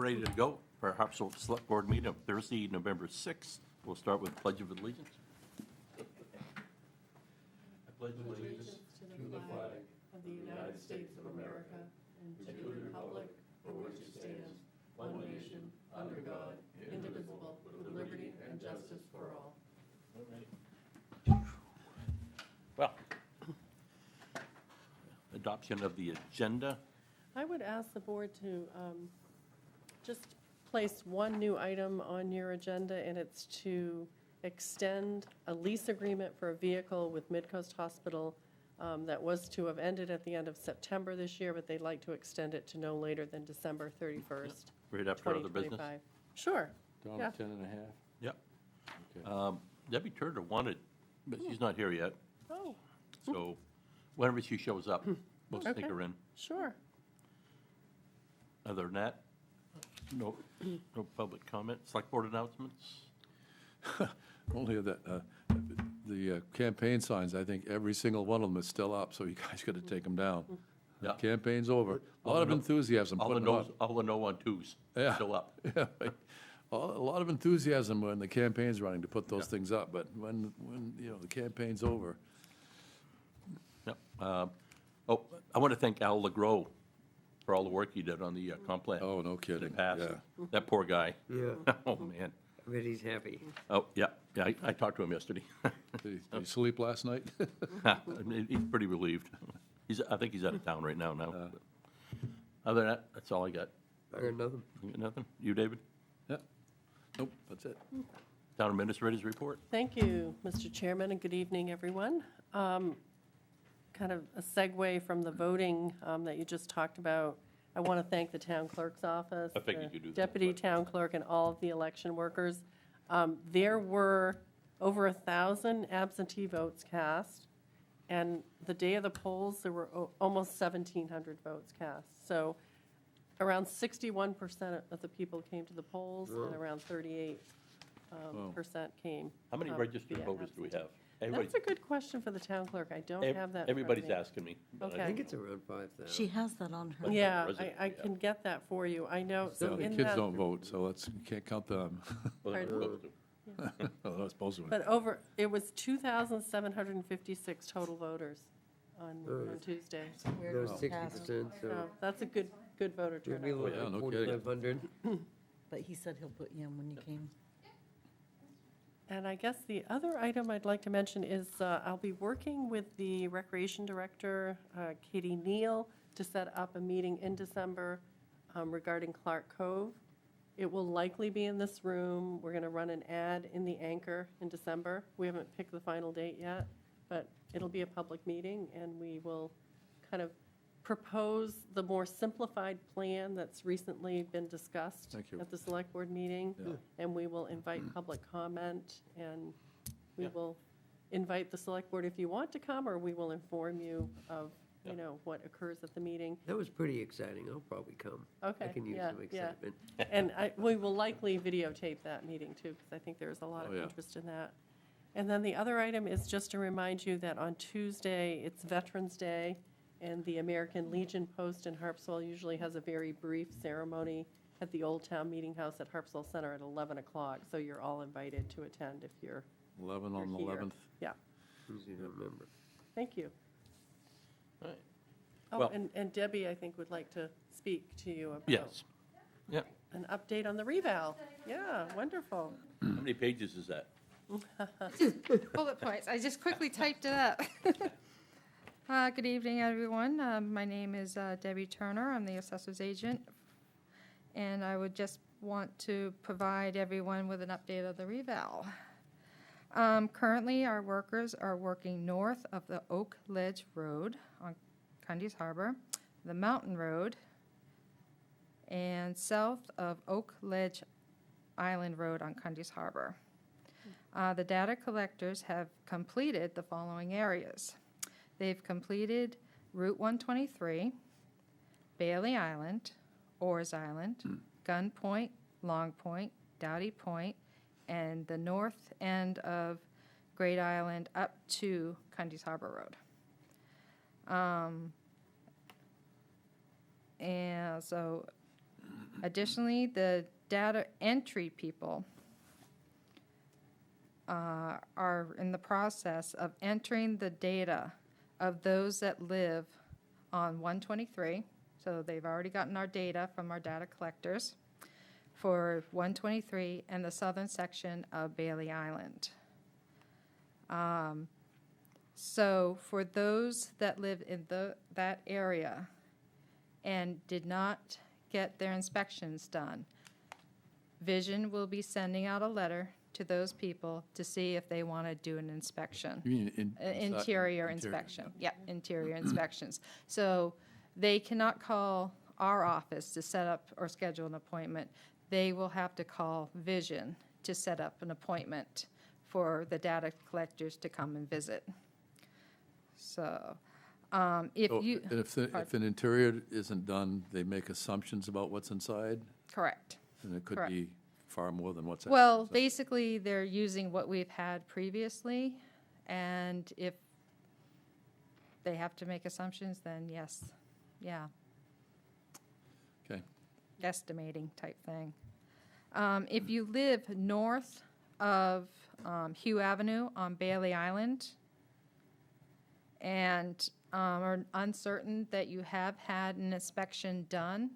ready to go for our Harpswell Select Board meeting of Thursday, November 6th. We'll start with Pledge of Allegiance. I pledge allegiance to the flag of the United States of America and to the republic for which it stands, one nation, under God, indivisible, with liberty and justice for all. Well, adoption of the agenda. I would ask the board to just place one new item on your agenda, and it's to extend a lease agreement for a vehicle with Midcoast Hospital that was to have ended at the end of September this year, but they'd like to extend it to no later than December 31st, Right after other business. 2025. Sure. Down Yeah. to 10 and a half? Yep. Okay. Debbie Turner wanted, but she's not here yet. Oh, So whenever she shows up, we'll sneak Okay. her in. sure. Other than that, no public comment. Select Board announcements. Only that, the campaign signs, I think every single one of them is still up, so you guys got to take them down. The Yeah. campaign's over. A All lot of the no- enthusiasm All the putting them no's, up. all the no on twos. Yeah. Still up. Yeah, right. A lot of enthusiasm when the campaign's running to put those Yeah. things up, but when, the campaign's over. Yep. Oh, I want to thank Al LeGros for all the work he did on the comp plan. Oh, no in the kidding. past. Yeah. That poor guy. Yeah, Oh, man. but he's happy. Oh, yeah, I talked to him yesterday. Did you sleep last night? He's pretty relieved. I think he's out of town right now. But other than that, that's all I got. I got nothing. You got nothing? You, David? Yeah. Nope, that's it. Town Administrator's report? Thank you, Mr. Chairman, and good evening, everyone. Kind of a segue from the voting that you just talked about. I want to thank the town clerk's office, I figured the you'd do that, deputy but- town clerk, and all of the election workers. There were over 1,000 absentee votes cast, and the day of the polls, there were almost 1,700 votes cast. So around 61% of the people came to the polls, and around 38% came. How many registered via voters do we absentee. have? Everybody- That's a good question for the town clerk. I don't have that in front of Everybody's me. asking me. but Okay. I think it's around 5,000. She has that on her. But- Yeah, resident, I yeah. can get that for you. I know, Yeah, so the in kids that, don't vote, so you can't count them. Well, they're Pardon? supposed to. Well, they're supposed to. but it was 2,756 total voters on Tuesday. That was 60%, So so that's a good voter we'd be turnout. looking yeah, at no kidding. 4,500. But he said he'll put you in when you came. And I guess the other item I'd like to mention is I'll be working with the Recreation Director, Katie Neal, to set up a meeting in December regarding Clark Cove. It will likely be in this room. We're going to run an ad in the Anchor in December. We haven't picked the final date yet, but it'll be a public meeting, and we will kind of propose the more simplified plan that's recently been discussed Thank you. at the Select Board meeting. Yeah. And we will invite public comment, and we Yeah. will invite the Select Board if you want to come, or we will inform you of, Yeah. what occurs at the meeting. That was pretty exciting. I'll probably come. Okay, I can use yeah, some yeah. excitement. And we will likely videotape that meeting too, because I think there's a lot Oh, of yeah. interest in that. And then the other item is just to remind you that on Tuesday, it's Veterans Day, and the American Legion Post in Harpswell usually has a very brief ceremony at the Old Town Meeting House at Harpswell Center at 11 o'clock, so you're all invited to attend if you're 11 on the here. 11th. Yeah, Easy to remember. thank you. All right. Oh, Well- and Debbie, I think, would like to speak to you about Yes. Yeah. an update on the reval. Yeah, wonderful. How many pages is that? Bullet points. I just quickly typed it up. Good evening, everyone. My name is Debbie Turner. I'm the assessor's agent. And I would just want to provide everyone with an update of the reval. Currently, our workers are working north of the Oak Ledge Road on Cundy's Harbor, the Mountain Road, and south of Oak Ledge Island Road on Cundy's Harbor. The data collectors have completed the following areas. They've completed Route 123, Bailey Island, Oars Island, Gun Point, Long Point, Doughty Point, and the north end of Great Island up to Cundy's Harbor Road. And so Additionally, the data entry people are in the process of entering the data of those that live on 123. So they've already gotten our data from our data collectors for 123 and the southern section of Bailey Island. So for those that live in that area and did not get their inspections done, Vision will be sending out a letter to those people to see if they want to do an inspection. You mean Interior inspection, yeah, interior inspections. So they cannot call our office to set up or schedule an appointment. They will have to call Vision to set up an appointment for the data collectors to come and visit. So, if So, you. and if an interior isn't done, they make assumptions about what's inside, Correct. and it could Correct. be far more than what's. Well, inside. basically, they're using what we've had previously, and if they have to make assumptions, then yes, yeah, Okay. estimating type thing. If you live north of Hugh Avenue on Bailey Island and are uncertain that you have had an inspection done,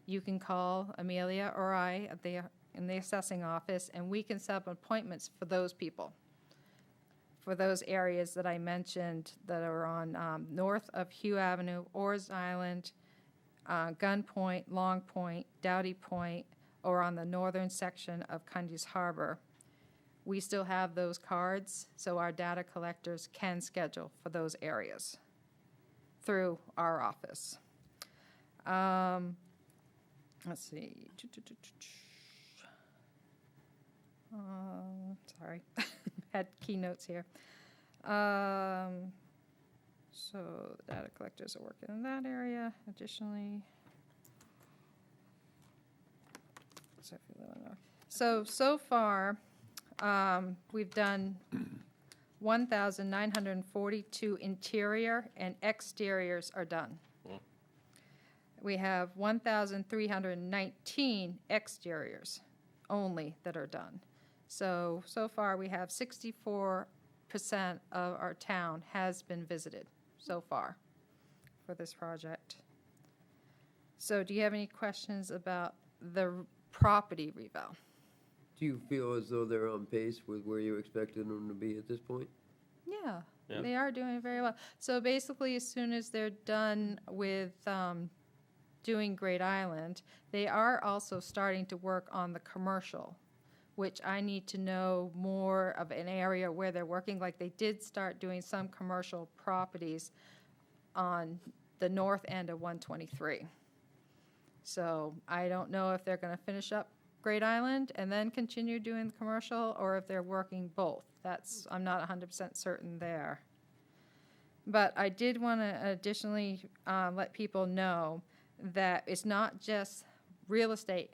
you can call Amelia or I in the assessing office, and we can set up appointments for those people, for those areas that I mentioned that are on north of Hugh Avenue, Orr's Island, Gun Point, Long Point, Doughty Point, or on the northern section of Cundy's Harbor. We still have those cards, so our data collectors can schedule for those areas through our office. Let's see. Sorry, had keynotes here. So the data collectors are working in that area. Additionally, so far, we've done 1,942 interior and exteriors are done. We have 1,319 exteriors only that are done. So far we have 64% of our town has been visited so far for this project. So do you have any questions about the property reval? Do you feel as though they're on pace with where you expected them to be at this point? Yeah, Yeah. they are doing very well. So basically, as soon as they're done with doing Great Island, they are also starting to work on the commercial, which I need to know more of an area where they're working. Like they did start doing some commercial properties on the north end of 123. So I don't know if they're going to finish up Great Island and then continue doing the commercial, or if they're working both. I'm not 100% certain there. But I did want to additionally let people know that it's not just real estate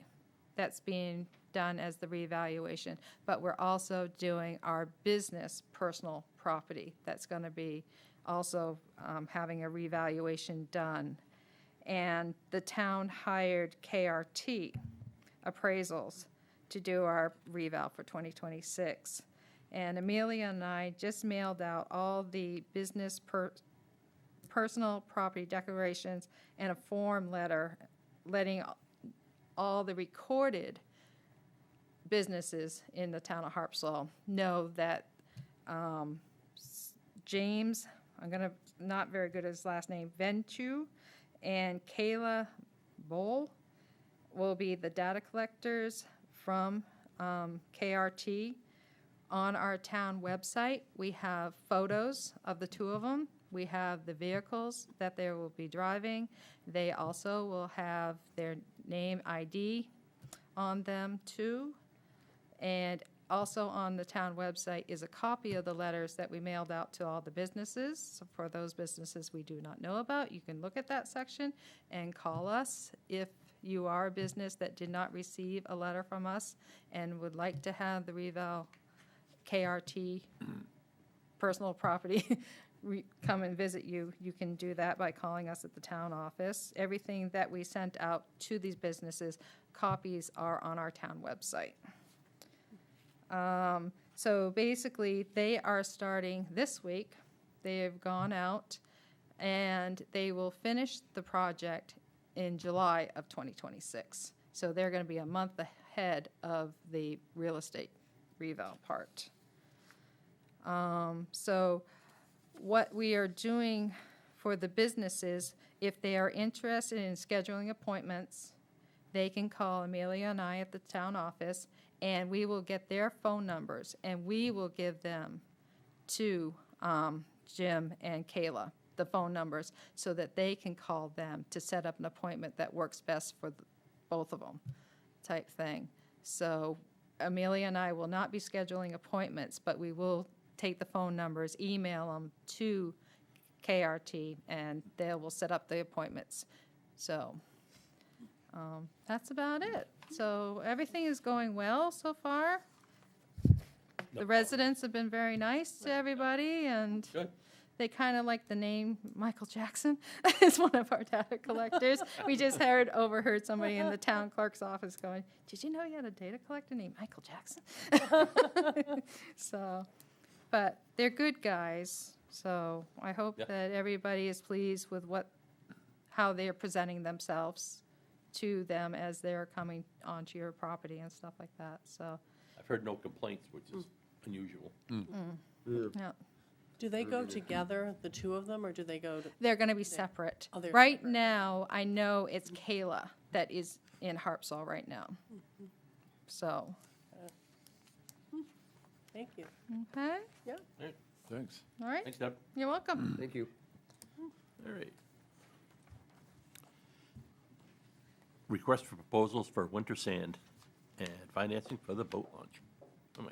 that's being done as the revaluation, but we're also doing our business personal property that's going to be also having a revaluation done. And the town hired KRT appraisals to do our reval for 2026. And Amelia and I just mailed out all the business personal property declarations and a form letter letting all the recorded businesses in the town of Harpswell know that James, not very good at his last name, Ventu, and Kayla Bowl will be the data collectors from KRT. On our town website, we have photos of the two of them. We have the vehicles that they will be driving. They also will have their name ID on them too. And also on the town website is a copy of the letters that we mailed out to all the businesses. So for those businesses we do not know about, you can look at that section and call us if you are a business that did not receive a letter from us and would like to have the reval KRT personal property come and visit you, you can do that by calling us at the town office. Everything that we sent out to these businesses, copies are on our town website. So basically, they are starting this week. They have gone out, and they will finish the project in July of 2026. So they're going to be a month ahead of the real estate reval part. So what we are doing for the businesses, if they are interested in scheduling appointments, they can call Amelia and I at the town office, and we will get their phone numbers, and we will give them to Jim and Kayla, the phone numbers, so that they can call them to set up an appointment that works best for both of them, type thing. So Amelia and I will not be scheduling appointments, but we will take the phone numbers, email them to KRT, and they will set up the appointments. So that's about it. So everything is going well so far. The residents have been very nice to everybody, and Good. they kind of like the name Michael Jackson is one of our data collectors. We just overheard somebody in the town clerk's office going, "Did you know you had a data collector named Michael Jackson?" So, but they're good guys. So I hope Yeah. that everybody is pleased with how they're presenting themselves to them as they're coming onto your property and stuff like that. So, I've heard no complaints, which is unusual. yeah. Do they go together, the two of them, or do they go to? They're going to be separate. Oh, they're Right separate. now, I know it's Kayla that is in Harpswell right now. So, Thank you. okay, Thanks. all right, Thanks, Deb. you're welcome. Thank you. All right. Request for proposals for winter sand and financing for the boat launch. Oh, my.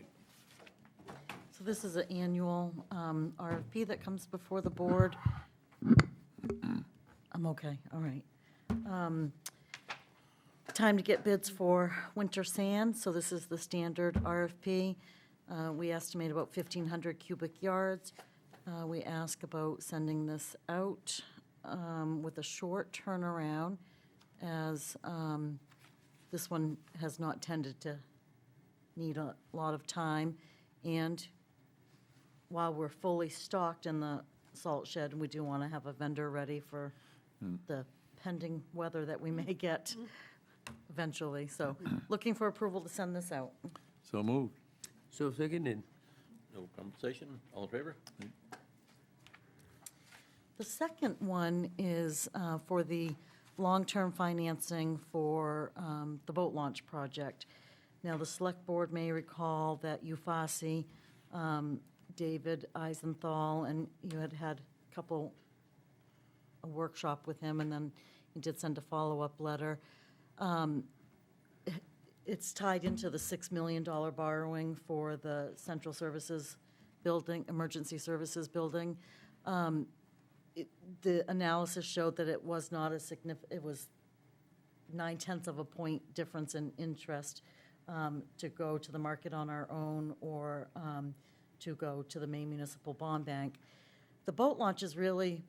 So this is an annual RFP that comes before the board. I'm okay, all right. Time to get bids for winter sand, so this is the standard RFP. We estimate about 1,500 cubic yards. We ask about sending this out with a short turnaround, as this one has not tended to need a lot of time. And while we're fully stocked in the salt shed, we do want to have a vendor ready for the pending weather that we may get eventually. So looking for approval to send this out. So moved. So seconded. No conversation? All in favor? The second one is for the long-term financing for the boat launch project. Now, the Select Board may recall that UFASI, David Eisenthal, and you had a workshop with him, and then he did send a follow-up letter. It's tied into the $6 million borrowing for the Central Services Building, Emergency Services Building. The analysis showed that it was not a significant, it was 0.9 of a point difference in interest to go to the market on our own or to go to the Maine Municipal Bond Bank. The boat launch is really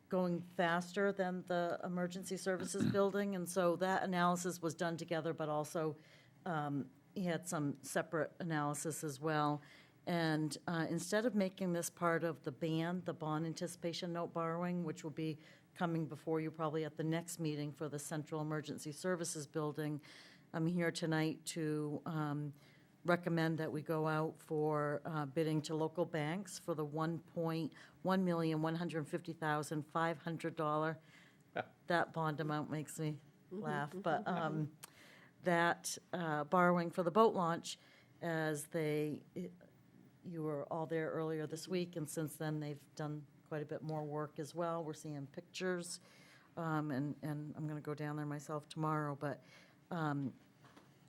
going faster than the Emergency Services Building, and so that analysis was done together, but also he had some separate analysis as well. And instead of making this part of the bond anticipation note borrowing, which will be coming before you probably at the next meeting for the Central Emergency Services Building, I'm here tonight to recommend that we go out for bidding to local banks for the $1,150,500. That bond amount makes me laugh, but that borrowing for the boat launch, as you were all there earlier this week, and since then, they've done quite a bit more work as well. We're seeing pictures, and I'm going to go down there myself tomorrow. But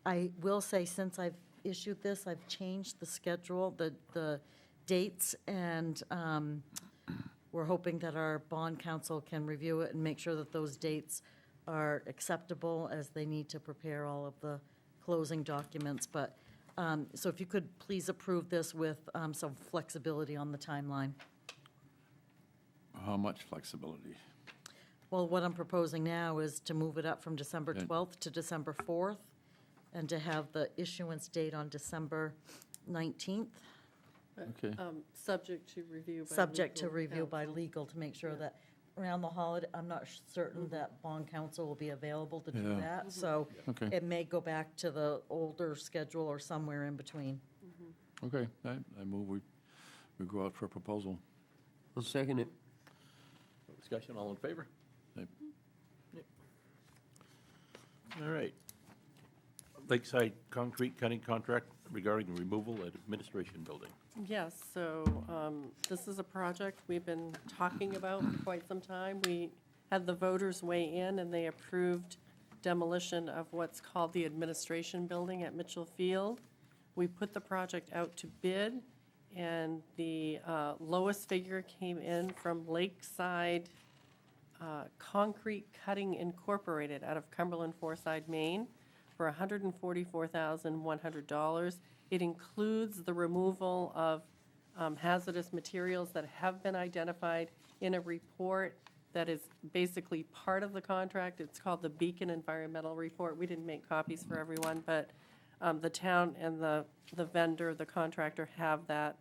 I will say, since I've issued this, I've changed the schedule, the dates, and we're hoping that our bond counsel can review it and make sure that those dates are acceptable as they need to prepare all of the closing documents. But so if you could please approve this with some flexibility on the timeline. How much flexibility? Well, what I'm proposing now is to move it up from December And- 12th to December 4th, and to have the issuance date on December 19th, Okay. Subject to review by subject to legal review by counsel. legal to make sure Yeah. that around the holiday, I'm not certain that bond counsel will be available to do Yeah. that, so Okay. it may go back to the older schedule or somewhere in between. Okay, I move we go out for a proposal. I'll second it. Discussion, all in favor? Yep. All right. Lakeside concrete cutting contract regarding the removal at administration building. Yes, so this is a project we've been talking about for quite some time. We had the voters weigh in, and they approved demolition of what's called the administration building at Mitchell Field. We put the project out to bid, and the lowest figure came in from Lakeside Concrete Cutting Incorporated out of Cumberland Foreside, Maine, for $144,100. It includes the removal of hazardous materials that have been identified in a report that is basically part of the contract. It's called the Beacon Environmental Report. We didn't make copies for everyone, but the town and the vendor, the contractor, have that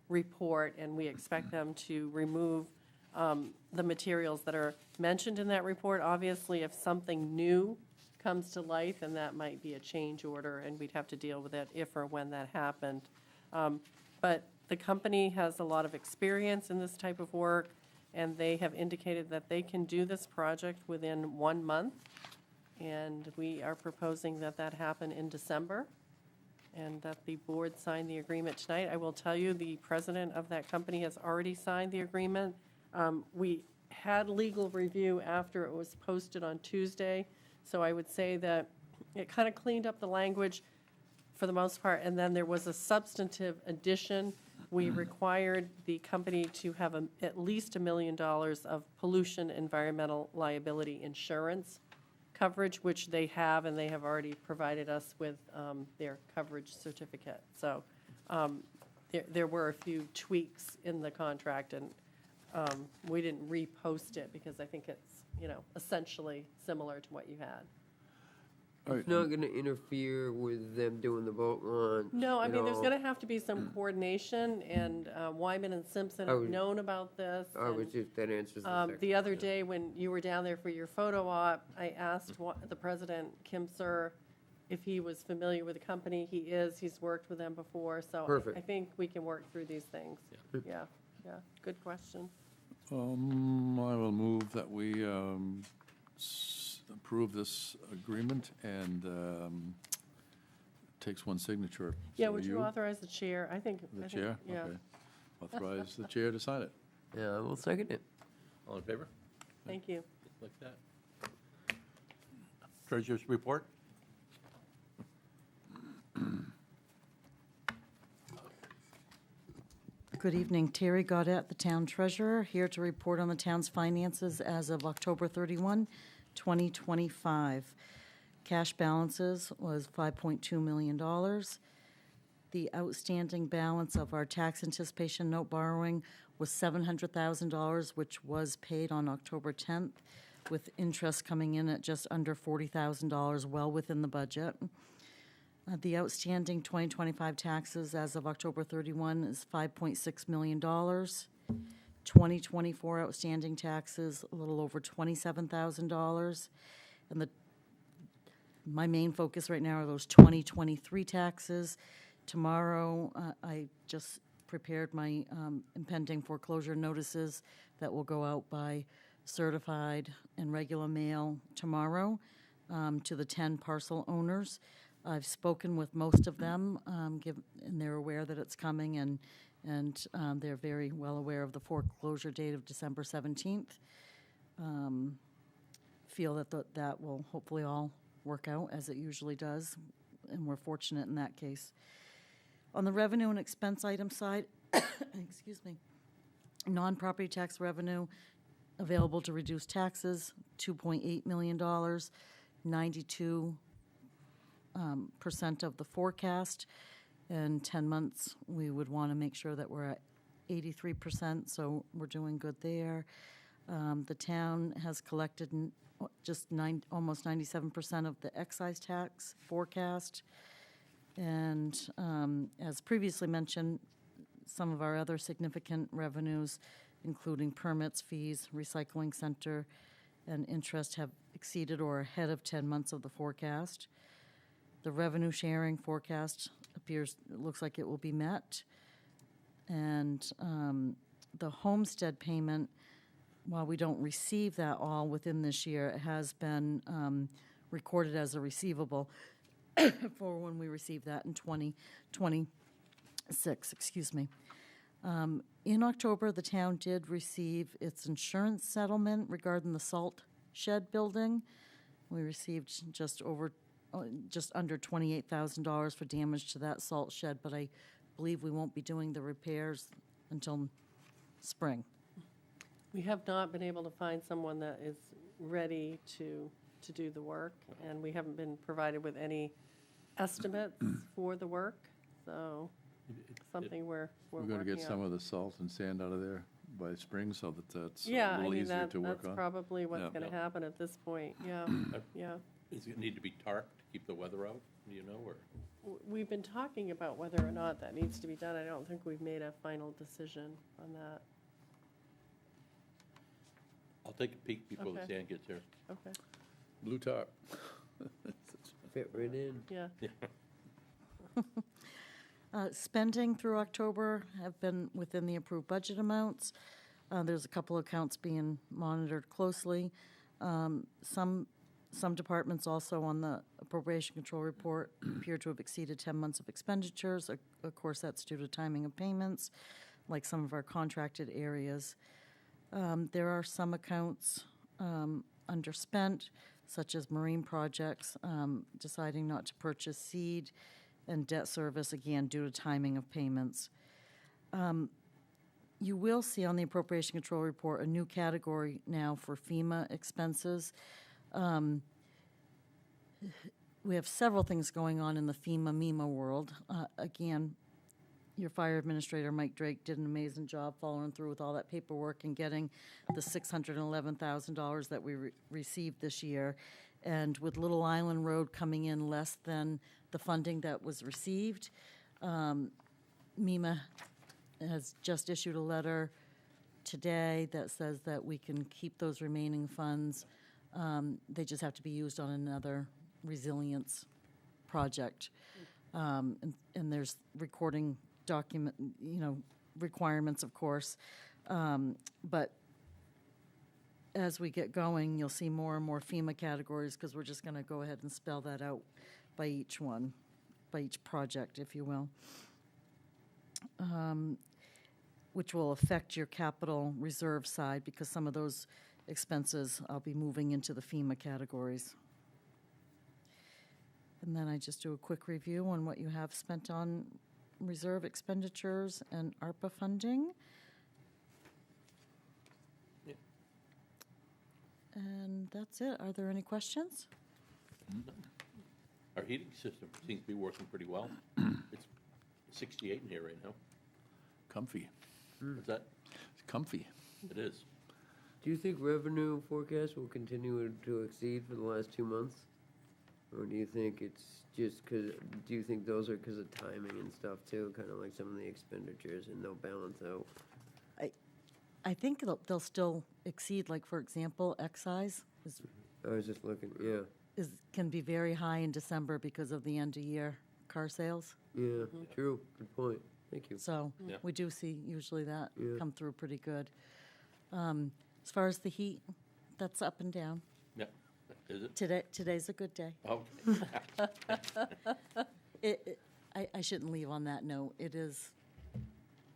report, and we expect them to remove the materials that are mentioned in that report. Obviously, if something new comes to light, then that might be a change order, and we'd have to deal with it if or when that happened. But the company has a lot of experience in this type of work, and they have indicated that they can do this project within 1 month. And we are proposing that that happen in December, and that the board sign the agreement tonight. I will tell you, the president of that company has already signed the agreement. We had legal review after it was posted on Tuesday, so I would say that it kind of cleaned up the language for the most part, and then there was a substantive addition. We required the company to have at least $1 million of pollution environmental liability insurance coverage, which they have, and they have already provided us with their coverage certificate. So there were a few tweaks in the contract, and we didn't repost it because I think it's, essentially similar to what you had. All right, It's not gonna interfere with them doing the boat launch. No, I at mean, there's all. going to have to be some coordination, and Wyman and Simpson I have was- known about this. I was and, just, that answers the second. The other day, when you were down there for your photo op, I asked the president, Kim Sir, if he was familiar with the company. He is. He's worked with them before, so Perfect. I think we can work through these things. Yeah, good question. I will move that we approve this agreement, and takes one signature. Yeah, So would you authorize the chair? I think. The chair? Yeah. Okay. Authorize the chair to sign it. Yeah, I will second it. All in favor? Thank you. Like that. Treasurer's report? Good evening, Terry Gaudet, the town treasurer, here to report on the town's finances as of October 31, 2025. Cash balances was $5.2 million. The outstanding balance of our tax anticipation note borrowing was $700,000, which was paid on October 10th, with interest coming in at just under $40,000, well within the budget. The outstanding 2025 taxes as of October 31 is $5.6 million. 2024 outstanding taxes, a little over $27,000. And my main focus right now are those 2023 taxes. Tomorrow, I just prepared my impending foreclosure notices that will go out by certified and regular mail tomorrow to the 10 parcel owners. I've spoken with most of them, and they're aware that it's coming, and they're very well aware of the foreclosure date of December 17th. Feel that that will hopefully all work out as it usually does, and we're fortunate in that case. On the revenue and expense item side, excuse me, non-property tax revenue available to reduce taxes, $2.8 million, 92% of the forecast. In 10 months, we would want to make sure that we're at 83%, so we're doing good there. The town has collected almost 97% of the excise tax forecast. And as previously mentioned, some of our other significant revenues, including permits, fees, recycling center, and interest, have exceeded or ahead of 10 months of the forecast. The revenue sharing forecast looks like it will be met. And the homestead payment, while we don't receive that all within this year, it has been recorded as a receivable for when we receive that in 2026, excuse me. In October, the town did receive its insurance settlement regarding the salt shed building. We received just under $28,000 for damage to that salt shed, but I believe we won't be doing the repairs until spring. We have not been able to find someone that is ready to do the work, and we haven't been provided with any estimates for the work, so it's something we're We're working on. going to get some of the salt and sand out of there by spring so that that's a Yeah, I little mean, easier to work that's on. probably what's Yeah. going to happen at this point, yeah, yeah. Does it need to be tarped to keep the weather out, do you know, or? We've been talking about whether or not that needs to be done. I don't think we've made a final decision on that. I'll take a peek before the Okay. sand gets here. Okay, Blue tarp. Fit right in. yeah. Spending through October have been within the approved budget amounts. There's a couple of accounts being monitored closely. Some departments also on the appropriation control report appear to have exceeded 10 months of expenditures. Of course, that's due to timing of payments, like some of our contracted areas. There are some accounts underspent, such as marine projects, deciding not to purchase seed, and debt service, again, due to timing of payments. You will see on the appropriation control report a new category now for FEMA expenses. We have several things going on in the FEMA world. Again, your fire administrator, Mike Drake, did an amazing job following through with all that paperwork and getting the $611,000 that we received this year. And with Little Island Road coming in less than the funding that was received, MEMA has just issued a letter today that says that we can keep those remaining funds. They just have to be used on another resilience project. And there's recording document, requirements, of course. But as we get going, you'll see more and more FEMA categories because we're just going to go ahead and spell that out by each one, by each project, if you will, which will affect your capital reserve side because some of those expenses I'll be moving into the FEMA categories. And then I just do a quick review on what you have spent on reserve expenditures and ARPA funding. Yeah. And that's it. Are there any questions? Our heating system seems to be working pretty well. It's 68 in here right now. Comfy. What's that? It's comfy. It is. Do you think revenue forecast will continue to exceed for the last 2 months? Or do you think it's just because, do you think those are because of timing and stuff too, kind of like some of the expenditures and they'll balance out? I think they'll still exceed, like, for example, excise I was just looking, yeah, can be very high in December because of the end-of-year car sales. yeah, true, good point, thank you. So Yeah. we do see usually that Yeah. come through pretty good. As far as the heat, that's up and down. Yeah. Is it? Today's a good day. Okay. I shouldn't leave on that note. It is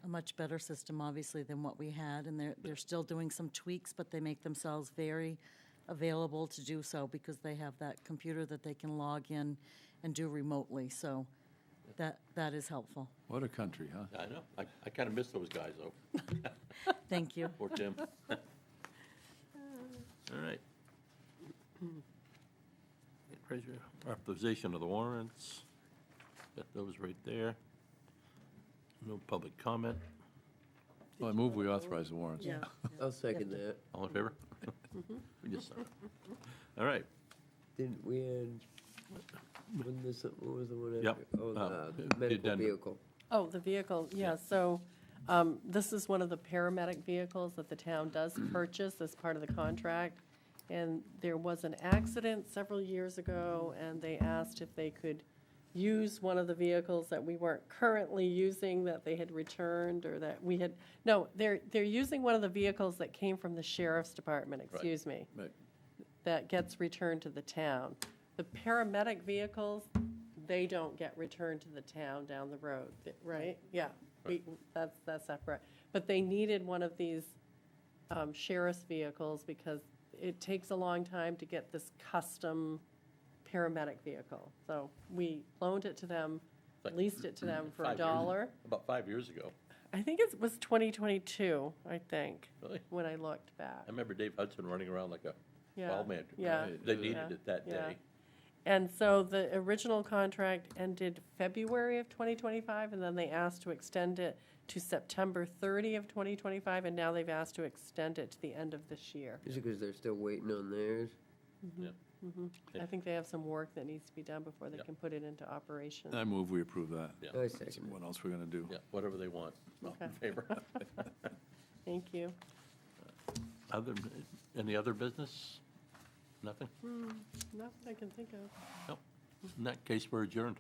a much better system, obviously, than what we had, and they're still doing some tweaks, but they make themselves very available to do so because they have that computer that they can log in and do remotely, so that is helpful. What a country, huh? I know. I kind of miss those guys, though. Thank you. Poor Tim. All right. Authorization of the warrants. Got those right there. No public comment. Well, I move we authorize the warrants. Yeah. I'll second that. All in favor? We just saw it. All right. Didn't we had, when this, what was the one Yep. after? Oh, The the medical addendum. vehicle. Oh, the vehicle, yeah, so this is one of the paramedic vehicles that the town does purchase as part of the contract. And there was an accident several years ago, and they asked if they could use one of the vehicles that we weren't currently using, that they had returned, or that we had, no, they're using one of the vehicles that came from the sheriff's department, excuse me, Right. that gets returned to the town. The paramedic vehicles, they don't get returned to the town down the road, right? Yeah, that's separate. But they needed one of these sheriff's vehicles because it takes a long time to get this custom paramedic vehicle. So we loaned it to them, Like leased it to them for $5 $1. About 5 years ago. I think it was 2022, I think, Really? when I looked back. I remember Dave Hudson running around like a Yeah, ball man. yeah. They needed Yeah, it that yeah. day. And so the original contract ended February of 2025, and then they asked to extend it to September 30 of 2025, and now they've asked to extend it to the end of this year. Is it because they're still waiting on theirs? Yeah. I think they have some work that needs to be done before they Yeah. can put it into operation. I move we approve that. Yeah. I second What else we're gonna do? Yeah, whatever they want. All in Okay. favor? Thank you. Any other business? Nothing? Not that I can think of. No. In that case, we're adjourned.